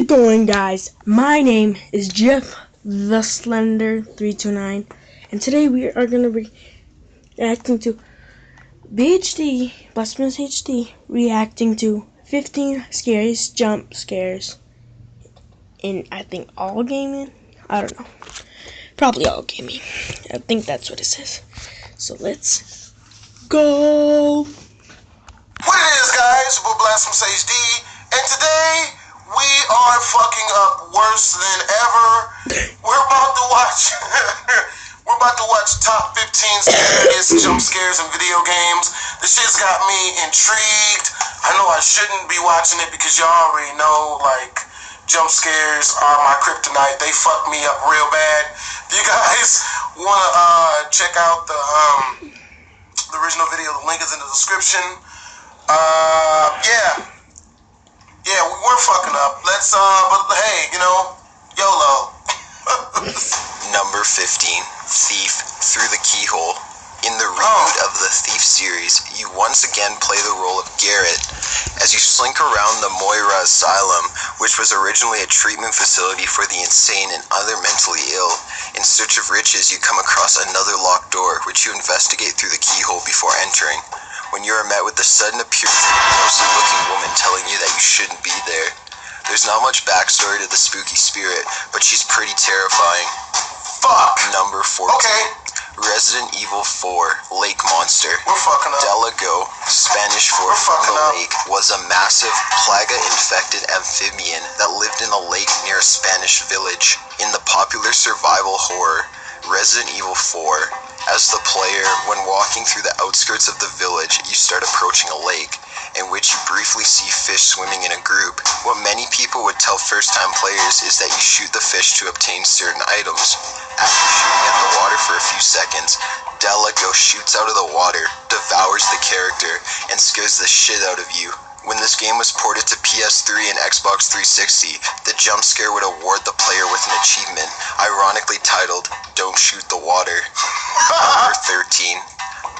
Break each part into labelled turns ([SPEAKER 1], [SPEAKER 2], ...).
[SPEAKER 1] it going, guys? My name is Jeff the Slender 329, and today we are going to be reacting to BHD, Busman's HD, reacting to 15 scariest jump scares in, I think, all gaming? I don't know. Probably all gaming. I think that's what it says. So let's go!
[SPEAKER 2] What it is, guys? We're Blasphemous HD, and today we are fucking up worse than ever. We're about to watch. We're about to watch top 15 scariest jump scares in video games. This shit's got me intrigued. I know I shouldn't be watching it because y'all already know, like, jump scares are my kryptonite. They fuck me up real bad. If you guys wanna check out the original video, the link is in the description. Yeah, we're fucking up. Let's, but hey, you know, YOLO.
[SPEAKER 3] Number 15, Thief Through the Keyhole. In the reboot of the Thief series, you once again play the role of Garrett as you slink around the Moira Asylum, which was originally a treatment facility for the insane and other mentally ill. In search of riches, you come across another locked door, which you investigate through the keyhole before entering, when you are met with the sudden appearance of a ghostly-looking woman telling you that you shouldn't be there. There's not much backstory to the spooky spirit, but she's pretty terrifying.
[SPEAKER 2] Fuck.
[SPEAKER 3] Number 14.
[SPEAKER 2] Okay.
[SPEAKER 3] Resident Evil 4, Lake Monster.
[SPEAKER 2] We're fucking up.
[SPEAKER 3] Delago, Spanish for
[SPEAKER 2] We're
[SPEAKER 3] from
[SPEAKER 2] fucking
[SPEAKER 3] the
[SPEAKER 2] up.
[SPEAKER 3] lake, was a massive, plaga-infected amphibian that lived in a lake near a Spanish village. In the popular survival horror, Resident Evil 4, as the player, when walking through the outskirts of the village, you start approaching a lake, in which you briefly see fish swimming in a group. What many people would tell first-time players is that you shoot the fish to obtain certain items. After shooting at the water for a few seconds, Delago shoots out of the water, devours the character, and scares the shit out of you. When this game was ported to PS3 and Xbox 360, the jump scare would award the player with an achievement, ironically titled, Don't Shoot the Water. Number 13.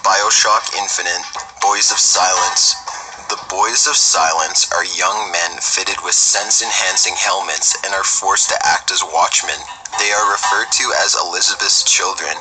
[SPEAKER 3] BioShock Infinite, Boys of Silence. The Boys of Silence are young men fitted with sense-enhancing helmets and are forced to act as watchmen. They are referred to as Elizabeth's children.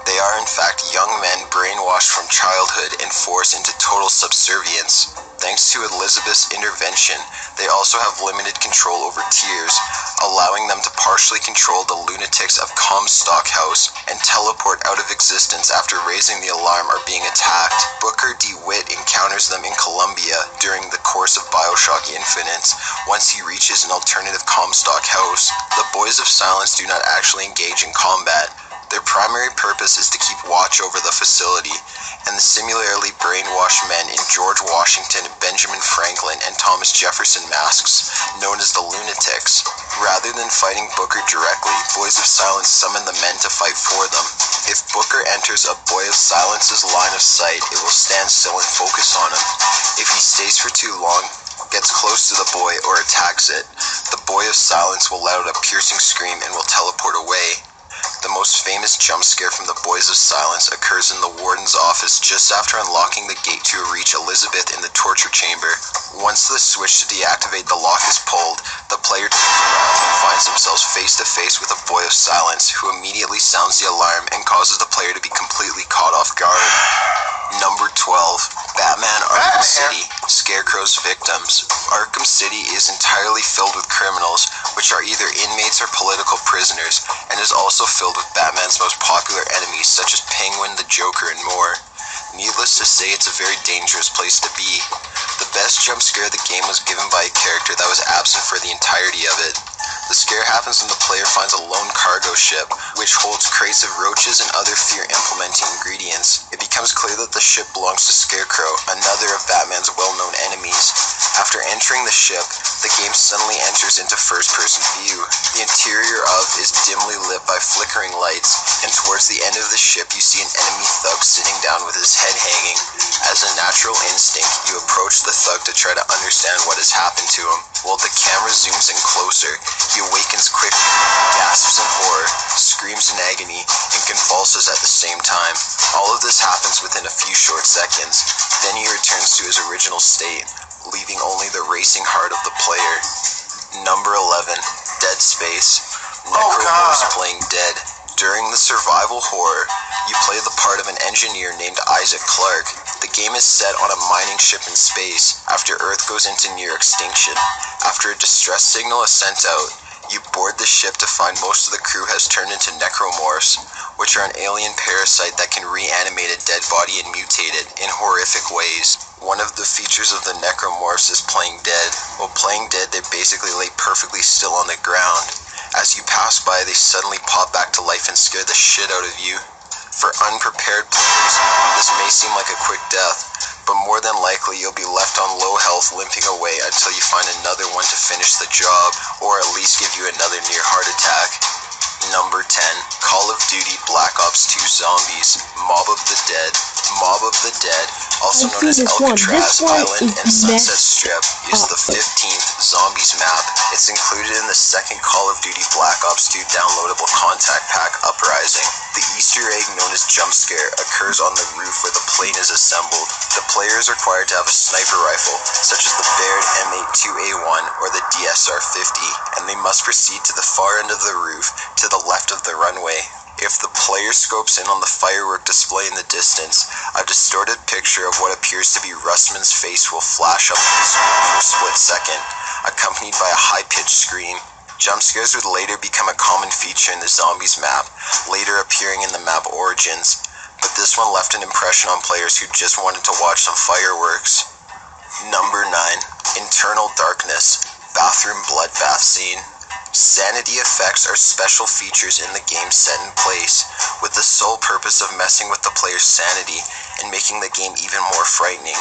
[SPEAKER 3] They are in fact young men brainwashed from childhood and forced into total subservience. Thanks to Elizabeth's intervention, they also have limited control over tears, allowing them to partially control the lunatics of Comstock House and teleport out of existence after raising the alarm or being attacked. Booker DeWitt encounters them in Colombia during the course of BioShock Infinite. Once he reaches an alternative Comstock House, the Boys of Silence do not actually engage in combat. Their primary purpose is to keep watch over the facility, and the similarly brainwashed men in George Washington, Benjamin Franklin, and Thomas Jefferson masks, known as the lunatics. Rather than fighting Booker directly, Boys of Silence summon the men to fight for them. If Booker enters a Boy of Silence's line of sight, it will stand still and focus on him. If he stays for too long, gets close to the boy, or attacks it, the Boy of Silence will let out a piercing scream and will teleport away. The most famous jump scare from the Boys of Silence occurs in the warden's office just after unlocking the gate to reach Elizabeth in the torture chamber. Once the switch to deactivate the lock is pulled, the player turns around and finds themselves face to face with a Boy of Silence, who immediately sounds the alarm and causes the player to be completely caught off guard. Number 12. Batman Arkham City, Scarecrow's Victims. Arkham City is entirely filled with criminals, which are either inmates or political prisoners, and is also filled with Batman's most popular enemies, such as Penguin, the Joker, and more. Needless to say, it's a very dangerous place to be. The best jump scare of the game was given by a character that was absent for the entirety of it. The scare happens when the player finds a lone cargo ship, which holds crates of roaches and other fear-implementing ingredients. It becomes clear that the ship belongs to Scarecrow, another of Batman's well-known enemies. After entering the ship, the game suddenly enters into first-person view. The interior of is dimly lit by flickering lights, and towards the end of the ship you see an enemy thug sitting down with his head hanging. As a natural instinct, you approach the thug to try to understand what has happened to him. While the camera zooms in closer, he awakens quickly, gasps in horror, screams in agony, and convulses at the same time. All of this happens within a few short seconds. Then he returns to his original state, leaving only the racing heart of the player. Number 11, Dead Space. Necromorphs playing dead. During the survival horror, you play the part of an engineer named Isaac Clarke. The game is set on a mining ship in space after Earth goes into near extinction. After a distress signal is sent out, you board the ship to find most of the crew has turned into necromorphs, which are an alien parasite that can reanimate a dead body and mutate it in horrific ways. One of the features of the necromorphs is playing dead. While playing dead, they basically lay perfectly still on the ground. As you pass by, they suddenly pop back to life and scare the shit out of you. For unprepared players, this may seem like a quick death, but more than likely you'll be left on low health limping away until you find another one to finish the job, or at least give you another near heart attack. Number 10, Call of Duty Black Ops 2 Zombies, Mob of the Dead. Mob of the Dead, also known as Alcatraz Island and Sunset Strip, is the 15th Zombies map. It's included in the second Call of Duty Black Ops 2 downloadable contact pack, Uprising. The Easter egg known as Jump Scare occurs on the roof where the plane is assembled. The player is required to have a sniper rifle, such as the Baird M82A1 or the DSR-50, and they must proceed to the far end of the roof to the left of the runway. If the player scopes in on the firework display in the distance, a distorted picture of what appears to be Rustman's face will flash up on the screen for a split second, accompanied by a high-pitched scream. Jump scares would later become a common feature in the Zombies map, later appearing in the map Origins, but this one left an impression on players who just wanted to watch some fireworks. Number 9, Internal Darkness, Bathroom Bloodbath Scene. Sanity effects are special features in the game set in place with the sole purpose of messing with the player's sanity and making the game even more frightening.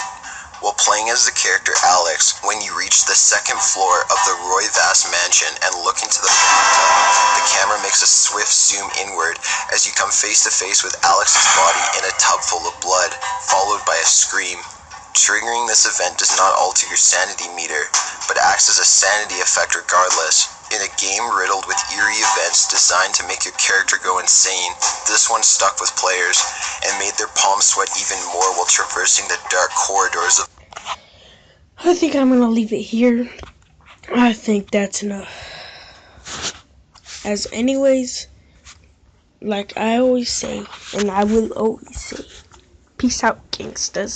[SPEAKER 3] While playing as the character Alex, when you reach the second floor of the Roy Vass mansion and look into the bathtub, the camera makes a swift zoom inward as you come face to face with Alex's body in a tub full of blood, followed by a scream. Triggering this event does not alter your sanity meter, but acts as a sanity effect regardless. In a game riddled with eerie events designed to make your character go insane, this one stuck with players and made their palms sweat even more while traversing the dark corridors of...
[SPEAKER 1] I think I'm gonna leave it here. I think that's enough. As anyways, like I always say, and I will always say, peace out, gangstas.